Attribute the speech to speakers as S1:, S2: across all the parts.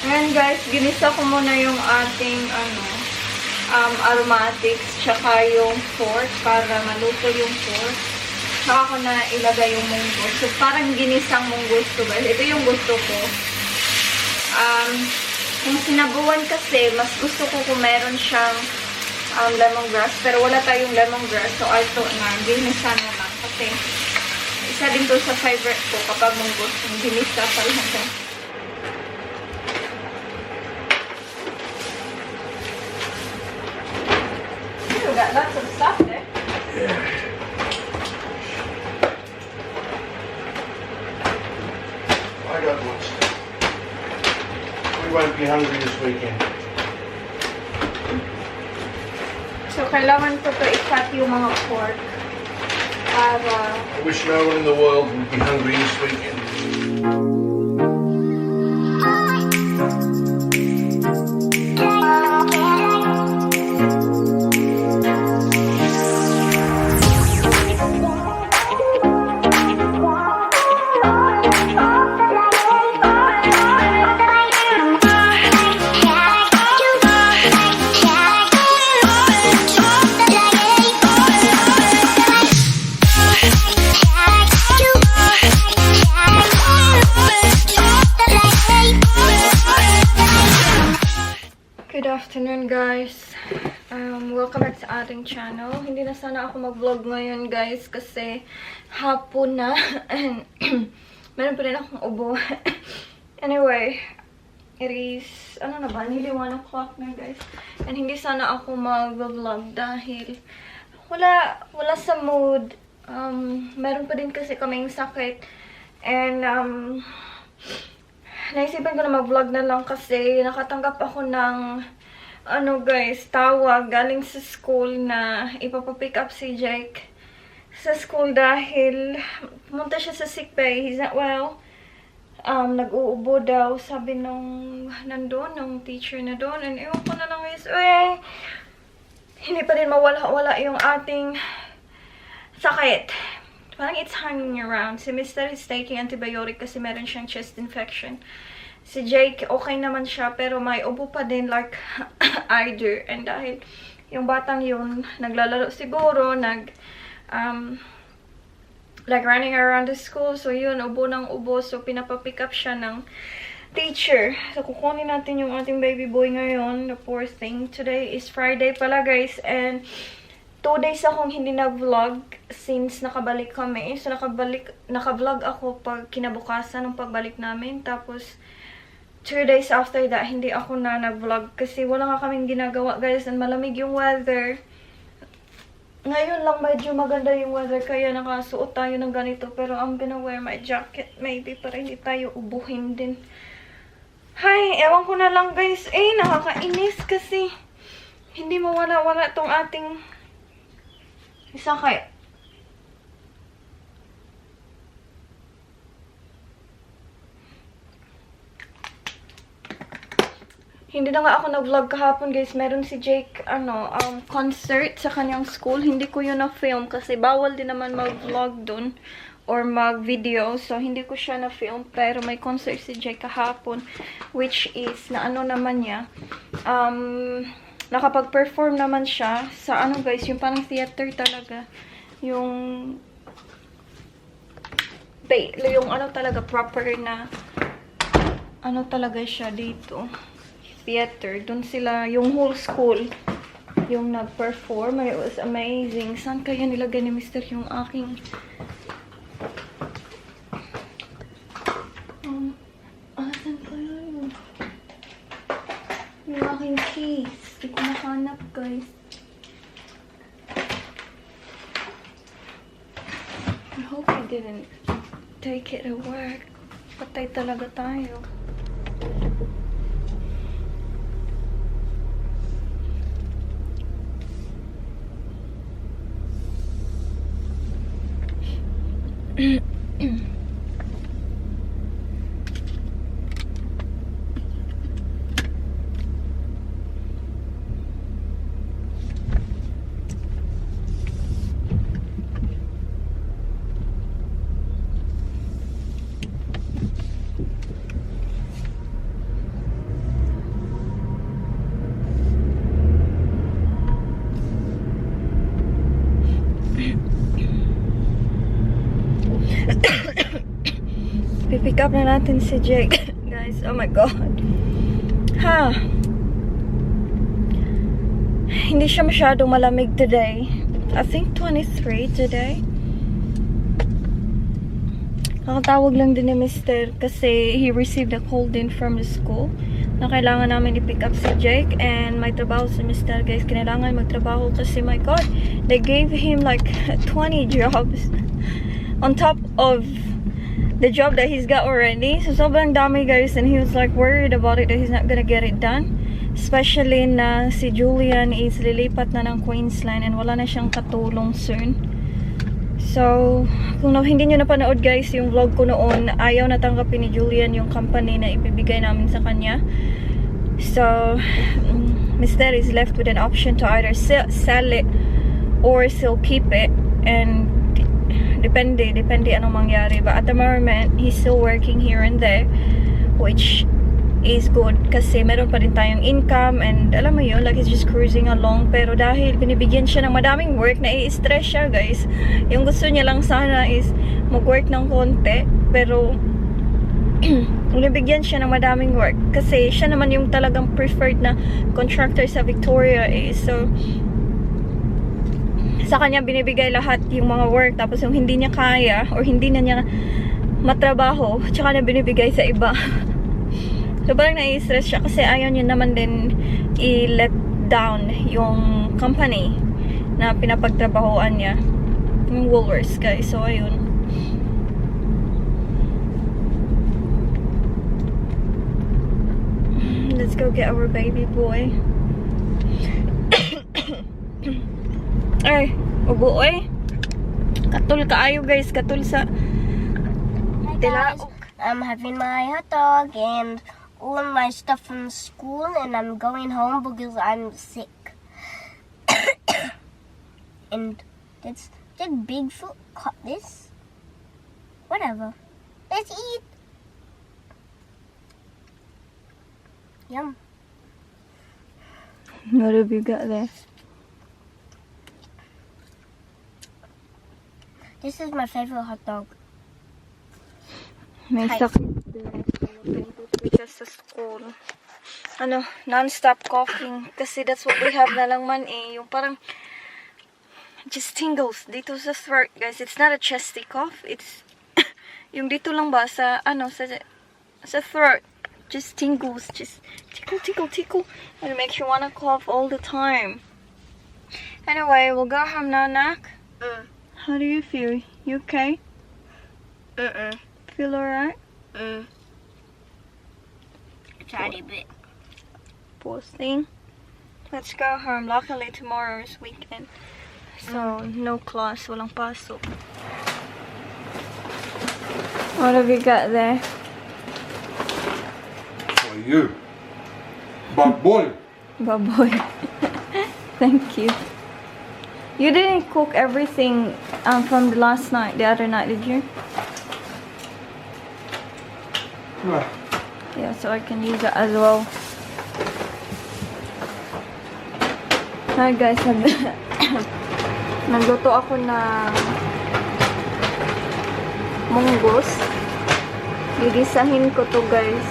S1: Ngayon guys, ginisa ko muna yung ating aromatics tsaka yung pork para maluto yung pork. Saka ko na ilagay yung munggo. So parang ginisang munggo to guys. Ito yung gusto ko. Yung sinabuan kasi, mas gusto ko kung meron siyang lemongrass. Pero wala tayong lemongrass. So ito na, ginisa na lang. Kasi isa din to sa favorite ko kapag munggo. Yung ginisa pa lang. You got lots of stuff there.
S2: Yeah. I got lots. We won't be hungry this weekend.
S1: So, kailangan ko to i-cut yung mga pork para
S2: I wish no one in the world would be hungry this weekend.
S1: Good afternoon guys. Welcome back sa ating channel. Hindi na sana ako mag-vlog ngayon guys kasi hapon na and meron pa rin akong ubo. Anyway, it is, ano na ba? Nearly 1 o'clock na guys. And hindi sana ako mag-vlog dahil wala sa mood. Meron pa din kasi kaming sakit. And naisipan ko na mag-vlog na lang kasi nakatanggap ako ng guys, tawag galing sa school na ipapapick up si Jake sa school dahil pumunta siya sa sick bay. He's not well. Nag-uubo daw, sabi nung nung teacher na doon. And ewan ko na lang guys, hindi pa rin mawala-wala yung ating sakit. Parang it's hanging around. Si Mr. is taking antibiotic kasi meron siyang chest infection. Si Jake, okay naman siya, pero may ubo pa din like either. And dahil yung batang yun, naglalaro siguro, like running around the school. So yun, ubo ng ubo. So pinapapick up siya ng teacher. So kukunin natin yung ating baby boy ngayon, the poor thing. Today is Friday pala guys, and 2 days akong hindi nag-vlog since nakabalik kami. So, naka-vlog ako pag kinabukasan ng pagbalik namin. Tapos, 2 days after that, hindi ako na nag-vlog. Kasi wala nga kaming ginagawa, guys. And malamig yung weather. Ngayon lang medyo maganda yung weather. Kaya nakasuot tayo ng ganito. Pero I'm gonna wear my jacket maybe para hindi tayo ubuhin din. Hay, ewan ko na lang, guys. Nakakainis kasi hindi mawala-wala tong ating isa kaya. Hindi na nga ako nag-vlog kahapon guys. Meron si Jake, concert sa kanyang school. Hindi ko yun na-film kasi bawal din naman mag-vlog dun or mag-video. So, hindi ko siya na-film. Pero may concert si Jake kahapon, which is, naman niya. Nakapag-perform naman siya sa guys, yung parang theater talaga. Yung talaga proper na talaga siya dito. Theater. Doon sila, yung whole school yung nag-perform. It was amazing. Saan kaya nilagay ni Mr. yung aking saan kaya yun? Yung aking case. Hindi ko mahanap, guys. I hope I didn't take it to work. Patay talaga tayo. up na natin si Jake. Guys, oh my god. Ha. Hindi siya masyadong malamig today. I think 23 today. Nakatawag lang din ni Mr. kasi he received a call din from the school na kailangan namin i-pick up si Jake, and may trabaho si Mr. Guys, kailangan magtrabaho kasi my god, they gave him like 20 jobs on top of the job that he's got already. So sobrang dami guys, and he was like worried about it that he's not gonna get it done. Especially na si Julian is lilipat na ng Queensland and wala na siyang katulong soon. So, kung hindi nyo napanood guys yung vlog ko noon, ayaw natanggapin ni Julian yung company na ibibigay namin sa kanya. So, Mr. is left with an option to either sell it or still keep it. And depende anong mangyari. But at the moment, he's still working here and there, which is good kasi meron pa rin tayong income, and alam mo yun, like he's just cruising along. Pero dahil binibigyan siya ng madaming work, nai-stress siya guys. Yung gusto niya lang sana is mag-work ng konti, pero binibigyan siya ng madaming work kasi siya naman yung talagang preferred na contractor sa Victoria so sa kanya binibigay lahat yung mga work, tapos yung hindi niya kaya or hindi na niya matrabaho, tsaka na binibigay sa iba. So parang nai-stress siya kasi ayaw niya naman din i-let down yung company na pinapagtrabahoan niya, yung Woolworths guys. So ayun. Let's go get our baby boy. Ay, ubo oy. Katul kaayo guys, katul sa tilaok.
S3: I'm having my hot dog and all my stuff from school, and I'm going home because I'm sick. And did Bigfoot cut this? Whatever. Let's eat. Yum.
S1: What have you got there?
S3: This is my favorite hot dog.
S1: May
S3: Hi.
S1: sakit din. Because sa school. Ano, non-stop coughing. Kasi that's what we have na lang man eh. Yung parang just tingles dito sa throat, guys. It's not a chesty cough. It's yung dito lang ba sa, ano, sa throat. Just tingles. Just tickle, tickle, tickle. And it makes you wanna cough all the time. Anyway, we'll go home now, Nak. How do you feel? You okay? Feel alright?
S3: Tiny bit.
S1: Poor thing. Let's go home. Luckily tomorrow is weekend. So, no class. Walang pasok. What have you got there?
S2: For you. Baboy.
S1: Baboy. Thank you. You didn't cook everything from the last night, the other night, did you?
S2: No.
S1: Yeah, so I can use it as well. Hi guys, nagluto ako ng munggos. Gigisahin ko to guys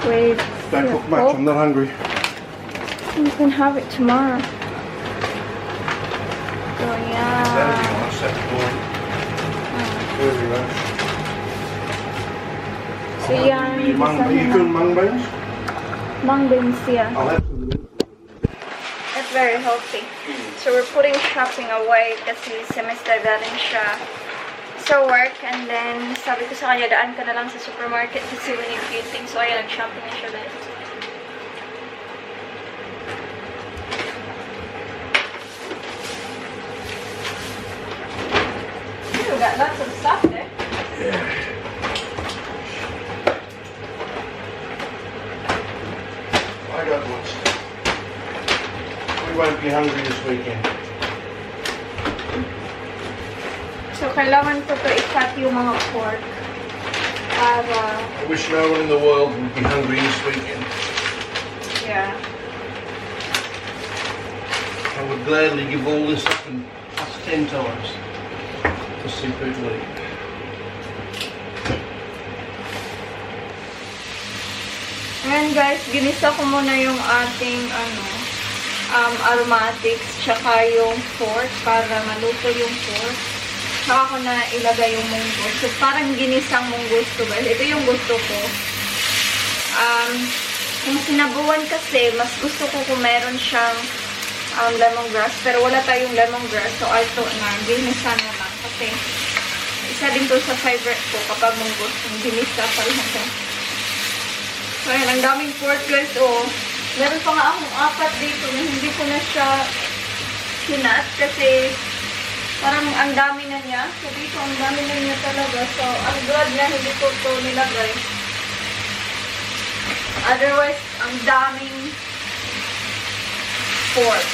S1: with
S2: Don't cook much, I'm not hungry.
S1: You can have it tomorrow. So
S2: That'd
S1: yeah.
S2: be nice, that's boy. Very nice.
S1: So yeah,
S2: Are you doing mung beans?
S1: mung beans, yeah.
S2: I'll have some.
S1: It's very healthy. So we're putting shopping away kasi semester galing siya sa work, and then sabi ko sa kanya, daan ka na lang sa supermarket kasi we need few things. So ayan, nag-shopping na siya guys. You got lots of stuff there.
S2: Yeah. I got lots. We won't be hungry this weekend.
S1: So kailangan ko to i-cut yung mga pork para,
S2: I wish no one in the world would be hungry this weekend.
S1: yeah.
S2: I would gladly give all this up and plus 10 times to see people eat.
S1: Ayan guys, ginisa ko muna yung ating aromatics tsaka yung pork para maluto yung pork. Tsaka ko na ilagay yung munggo. So parang ginisang munggo guys. Ito yung gusto ko. Kung sinabuan kasi, mas gusto ko kung meron siyang lemongrass. Pero wala tayong lemongrass. So ito na, ginisa na lang. Kasi isa din to sa favorite ko kapag munggo. Yung ginisa pa lang. So, ayan, ang daming pork guys, oh. Meron pa nga akong 4 dito na hindi ko na siya sinat kasi parang ang dami na niya. So, dito, ang dami na niya talaga. So, ang glad na hindi ko ito nilagay. Otherwise, ang daming pork.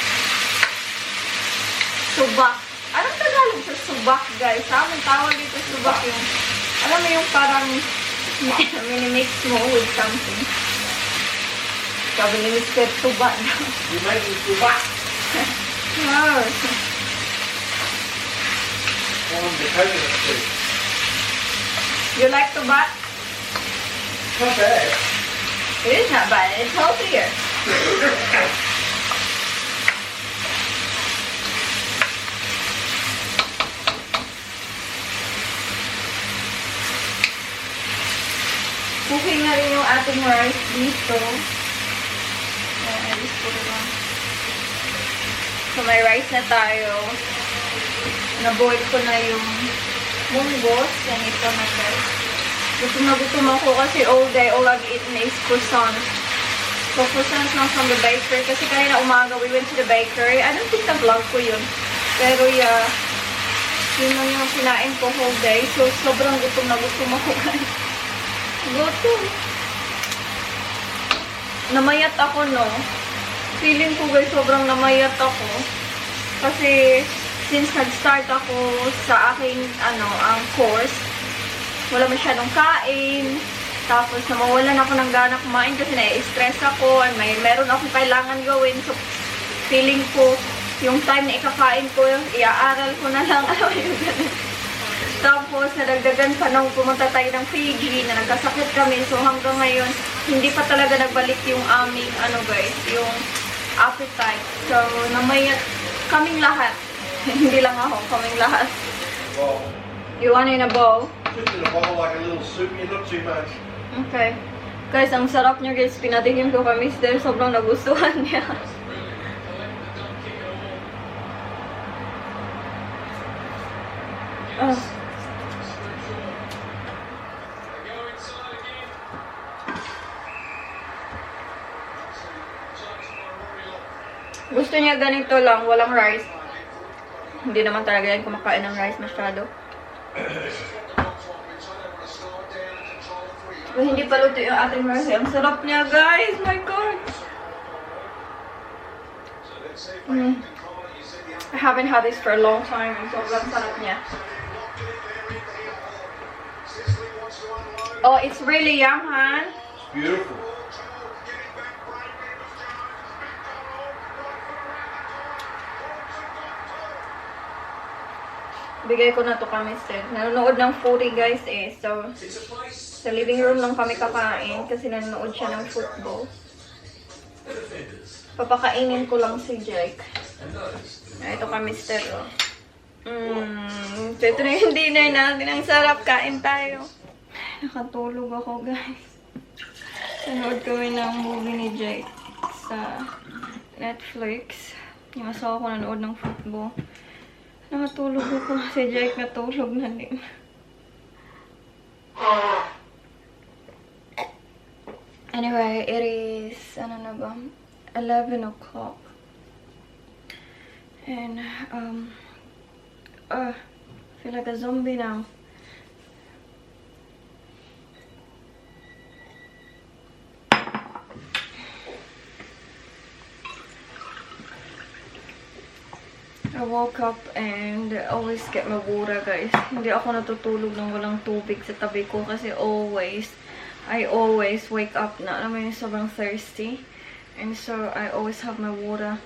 S1: Subak. Anong Tagalog sa subak, guys? Sa amin tawag dito subak yung, alam mo yung parang mini-mix mo with something. Sabi ni Mr. Tuba na.
S2: You make me tuba.
S1: Wow.
S2: On the coconut tree.
S1: You like tuba?
S2: Not bad.
S1: It is not bad. It's healthier. Cooking na rin yung ating rice dito. Ayan, I just put it on. So, may rice na tayo. Na-boil ko na yung munggos. Yan ito na guys. Gutom na gutom ako kasi all day, all I've eaten is croissant. So, croissants lang from the bakery. Kasi kanina umaga, we went to the bakery. I don't think na-vlog ko yun. Pero yeah, yun lang yung kinain ko whole day. So, sobrang gutom na gutom ako guys. Gutom. Namayat ako, no? Feeling ko, guys, sobrang namayat ako. Kasi, since nag-start ako sa aking, ang course, wala masyadong kain. Tapos, nawawalan ako ng gana kumain kasi na-stress ako. And meron akong kailangan gawin. So, feeling ko, yung time na ikakain ko, iaaral ko na lang. Alam mo yung ganun. Tapos, nadagdagan pa nung pumunta tayo ng Fiji, na nagkasakit kami. So, hanggang ngayon, hindi pa talaga nagbalik yung aming, guys, yung appetite. So, namayat kaming lahat. Hindi lang ako, kaming lahat.
S2: Well,
S1: You want in a bowl?
S2: just in a bowl like a little soup, not too much.
S1: Okay. Guys, ang sarap niya, guys. Pinatikim ko kami, mister. Sobrang nagustuhan niya. Gusto niya ganito lang, walang rice. Hindi naman talaga yan kumakain ng rice masyado. Pero hindi pa luto yung ating rice. Ang sarap niya, guys! My God! I haven't had this for a long time. Sobrang sarap niya. Oh, it's really yum, Han.
S2: It's beautiful.
S1: Bigay ko na to kami, sir. Nanonood ng footy, guys, eh. So, sa living room lang kami kakain kasi nanonood siya ng football. Papakainin ko lang si Jake. Ito kami, sir, oh. So, ito na yung dinner natin. Ang sarap, kain tayo. Nakatulog ako, guys. Nanood kami ng movie ni Jake sa Netflix. Yung asawa ko nanood ng football. Nakatulog ako. Si Jake natulog na din. Anyway, it is, 11 o'clock. And, I feel like a zombie now. I woke up and I always get my water, guys. Hindi ako natutulog ng walang tubig sa tabi ko kasi I always wake up na, alam mo yun, sobrang thirsty. And so, I always have my water.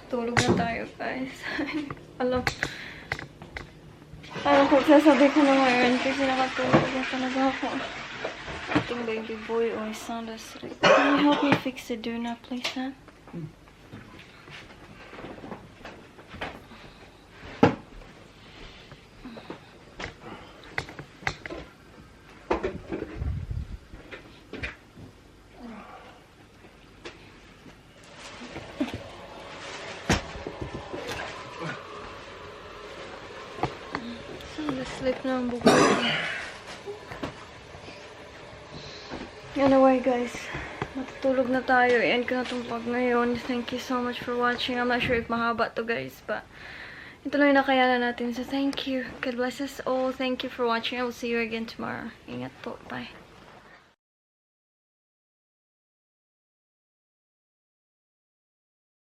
S1: Tulog na tayo, guys. Alam ko, sasabi ko na ngayon kasi nakatulog na talaga ako. Ating baby boy or sound asleep. Can you help me fix the doorknob, please, huh? Sound asleep na ang buko. Anyway guys, matutulog na tayo. I-end ko na itong vlog ngayon. Thank you so much for watching. I'm not sure if mahaba to guys, but ito lang yung nakayanan natin. So thank you. God bless us all. Thank you for watching. I will see you again tomorrow. Ingat po. Bye.